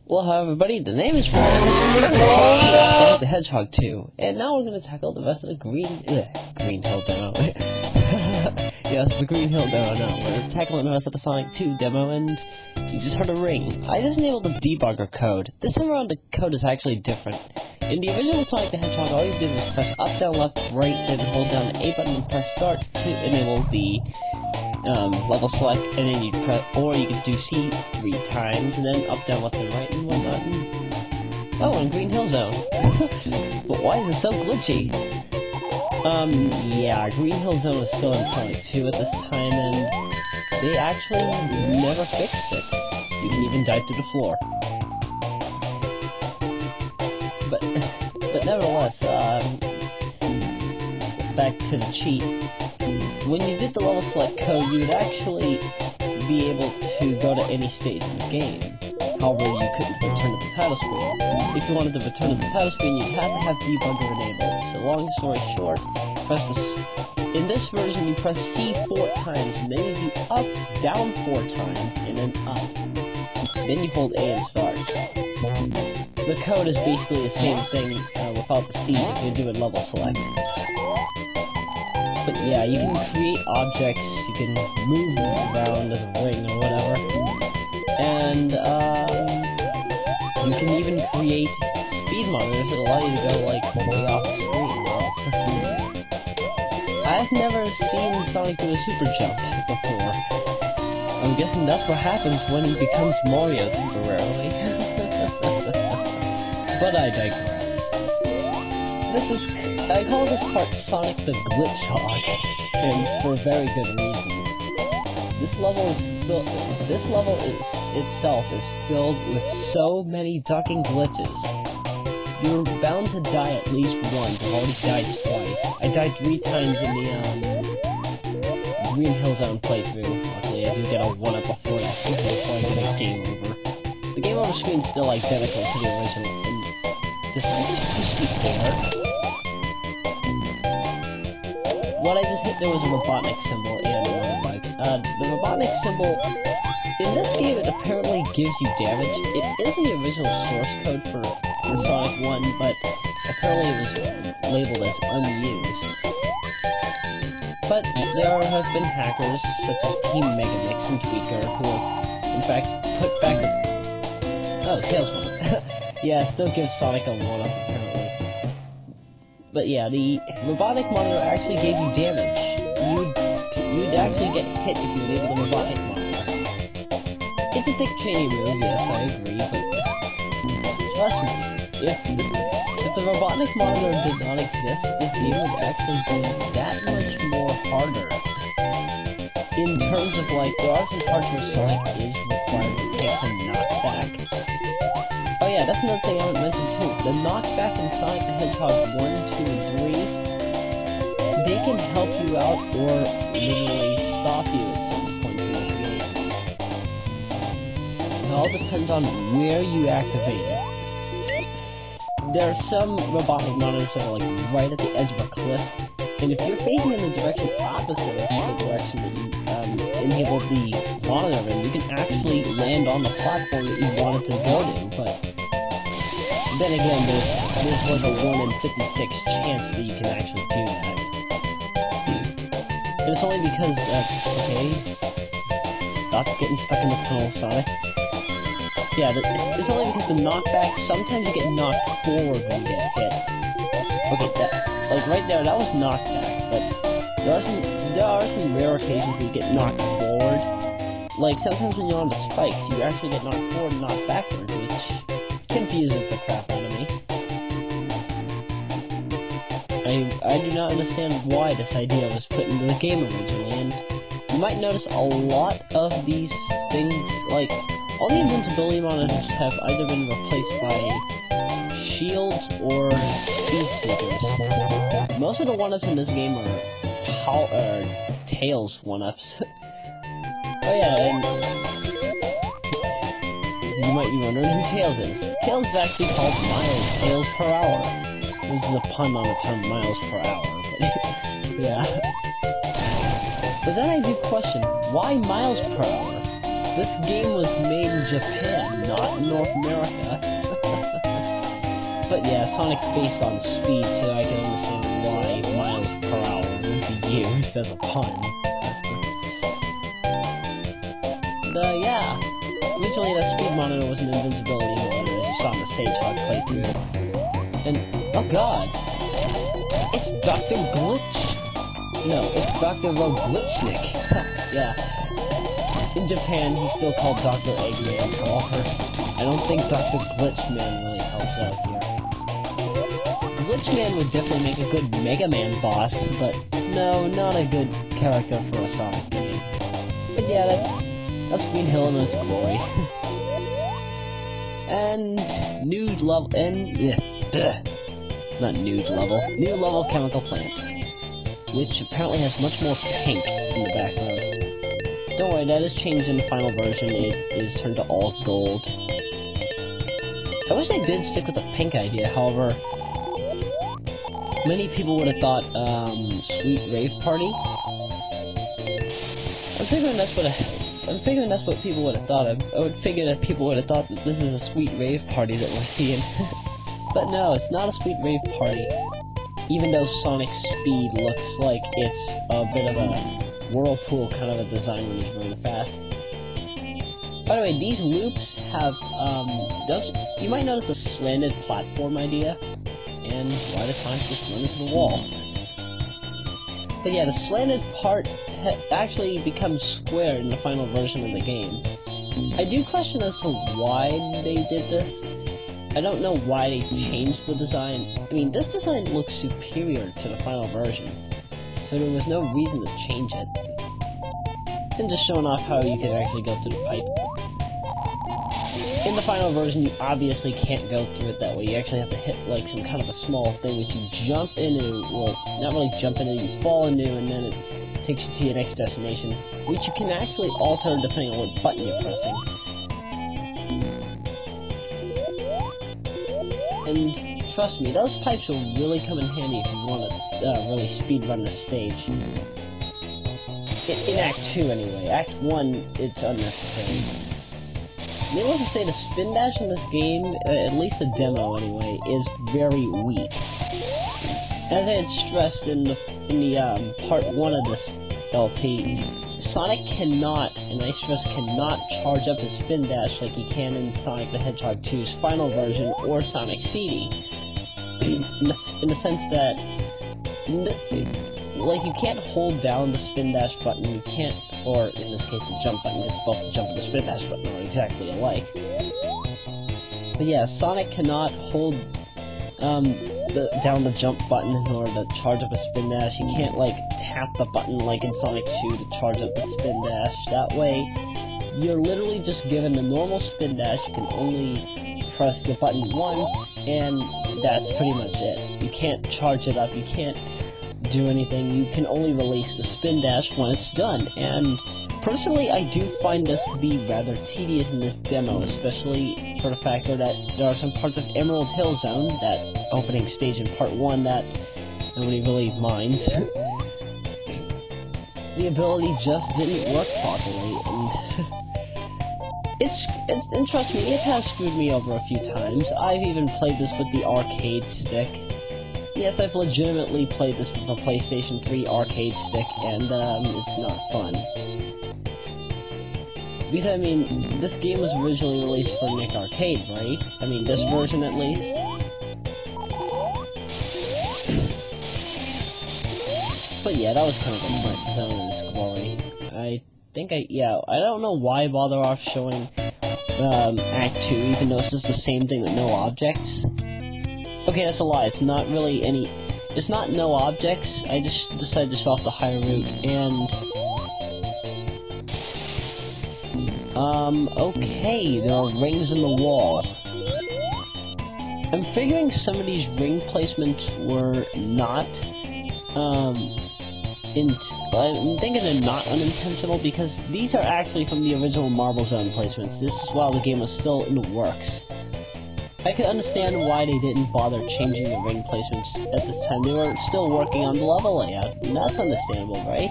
Well, hi everybody, the name is Royameadow, Sonic the Hedgehog 2, and now we're going to tackle the rest of the Green Hill demo. Yes, the Green Hill demo now. We're tackling the rest of the Sonic 2 demo, and you just heard a ring. I just enabled the debugger code. This time around, the code is actually different. In the original Sonic the Hedgehog, all you did was press up, down, left, right, then hold down the A button and press start to enable the level select, and then you press, or you could do C 3 times, and then up, down, left, and right, and whatnot. And, oh, and Green Hill Zone. But why is it so glitchy? Yeah, Green Hill Zone is still in Sonic 2 at this time, and they actually never fixed it. You can even dive through the floor. But nevertheless, back to the cheat. When you did the level select code, you would actually be able to go to any stage in the game. However, you couldn't return to the title screen. If you wanted to return to the title screen, you'd have to have debugger enabled. So long story short, in this version, you press C 4 times, and then you do up, down 4 times, and then up. Then you hold A and start. The code is basically the same thing without the C's if you do a level select. But yeah, you can create objects, you can move around as a ring or whatever, and you can even create speed monitors that allow you to go like way off the screen. I've never seen Sonic do a super jump before. I'm guessing that's what happens when he becomes Mario temporarily. But I digress. I call this part Sonic the Glitchhog, and for very good reasons. This level itself is filled with so many ducking glitches. You're bound to die at least once. I've already died twice. I died 3 times in the Green Hill Zone playthrough. Luckily, I do get a 1-up before that, before I get a game over. The game over screen is still identical to the original. And does I just push the air? What I just hit there was a Robotnik symbol and a bike. The Robotnik symbol, in this game, it apparently gives you damage. It is in the original source code for Sonic 1, but apparently it was labeled as unused. But there have been hackers, such as Team Megamix and Tweaker, who have, in fact, put back the... Oh, Tails one. Yeah, it still gives Sonic a 1-up, apparently. But yeah, the robotic monitor actually gave you damage. You'd actually get hit if you enabled the robotic monitor. It's a Dick Cheney move, yes, I agree, but trust me, if the robotic monitor did not exist, this game would actually be that much more harder. In terms of, like, there are some parts where Sonic is required to take some knockback. Oh yeah, that's another thing I haven't mentioned too. The knockback in Sonic the Hedgehog 1, 2, and 3, they can help you out or literally stop you at some points in this game. It all depends on where you activate it. There are some robotic monitors that are like right at the edge of a cliff, and if you're facing in the direction opposite of the direction that you enabled the monitor in, you can actually land on the platform that you wanted to go to, but then again, there's like a 1 in 56 chance that you can actually do that. And it's only because, okay, stop getting stuck in the tunnel, Sonic. Yeah, it's only because the knockback, sometimes you get knocked forward when you get hit. Okay, like right there, that was knockback, but there are some rare occasions where you get knocked forward. Like, sometimes when you're on the spikes, you actually get knocked forward and knocked backwards, which confuses the crap out of me. I do not understand why this idea was put into the game originally, and you might notice a lot of these things, like, all the invincibility monitors have either been replaced by shields or speed stickers. Most of the 1-ups in this game are Tails 1-ups. Oh yeah, and you might be wondering who Tails is. Tails is actually called Miles Tails per hour. This is a pun on the term miles per hour, but yeah. But then I do question, why miles per hour? This game was made in Japan, not North America. But yeah, Sonic's based on speed, so I can understand why miles per hour would be used as a pun. Yeah. Originally, the speed monitor was an invincibility monitor, as you saw in the Hedgehog playthrough. And, oh god! It's Dr. Glitch! No, it's Dr. Glitchnik. Yeah. In Japan, he's still called Dr. Eggman, however, I don't think Dr. Glitchman really helps out here. Glitchman would definitely make a good Mega Man boss, but no, not a good character for a Sonic game. But yeah, that's Green Hill in its glory. And new level, and yeah, not new level chemical plant, which apparently has much more pink in the background. Don't worry, that is changed in the final version. It is turned to all gold. I wish they did stick with the pink idea, however, many people would have thought, Sweet Rave Party. I'm figuring that's what people would have thought of. I would figure that people would have thought that this is a Sweet Rave Party that we're seeing. But no, it's not a Sweet Rave Party. Even though Sonic's speed looks like it's a bit of a whirlpool kind of a design when he's running fast. By the way, these loops have, you might notice the slanted platform idea, and why does Sonic just run into the wall? But yeah, the slanted part actually becomes square in the final version of the game. I do question as to why they did this. I don't know why they changed the design. I mean, this design looks superior to the final version, so there was no reason to change it. And just showing off how you can actually go through the pipe. In the final version, you obviously can't go through it that way. You actually have to hit, like, some kind of a small thing which you jump into, well, not really jump into, you fall into, and then it takes you to your next destination, which you can actually alter depending on what button you're pressing. And trust me, those pipes will really come in handy if you want to really speedrun the stage. In Act 2, anyway. Act 1, it's unnecessary. Needless to say, the spin dash in this game, at least the demo anyway, is very weak. As I had stressed in the part 1 of this LP, Sonic cannot, and I stress cannot, charge up his spin dash like he can in Sonic the Hedgehog 2's final version or Sonic CD. In the sense that, like, you can't hold down the spin dash button, you can't, or in this case the jump button, because both the jump and the spin dash button are exactly alike. But yeah, Sonic cannot hold down the jump button in order to charge up a spin dash. You can't, like, tap the button like in Sonic 2 to charge up the spin dash. That way, you're literally just given the normal spin dash. You can only press the button once, and that's pretty much it. You can't charge it up, you can't do anything, you can only release the spin dash when it's done, and personally I do find this to be rather tedious in this demo, especially for the factor that there are some parts of Emerald Hill Zone, that opening stage in part 1, that nobody really minds. The ability just didn't work properly, and and trust me, it has screwed me over a few times. I've even played this with the arcade stick. Yes, I've legitimately played this with a PlayStation 3 arcade stick, and it's not fun. Because, I mean, this game was originally released for Nick Arcade, right? I mean, this version at least. But yeah, that was kind of a front zone in its glory. I don't know why bother off showing Act 2, even though it's just the same thing with no objects. Okay, that's a lie, it's not really it's not no objects, I just decided to show off the higher route, and okay, there are rings in the wall. I'm figuring some of these ring placements were not, I'm thinking they're not unintentional, because these are actually from the original Marble Zone placements. This is while the game was still in the works. I could understand why they didn't bother changing the ring placements at this time. They were still working on the level layout, and that's understandable, right?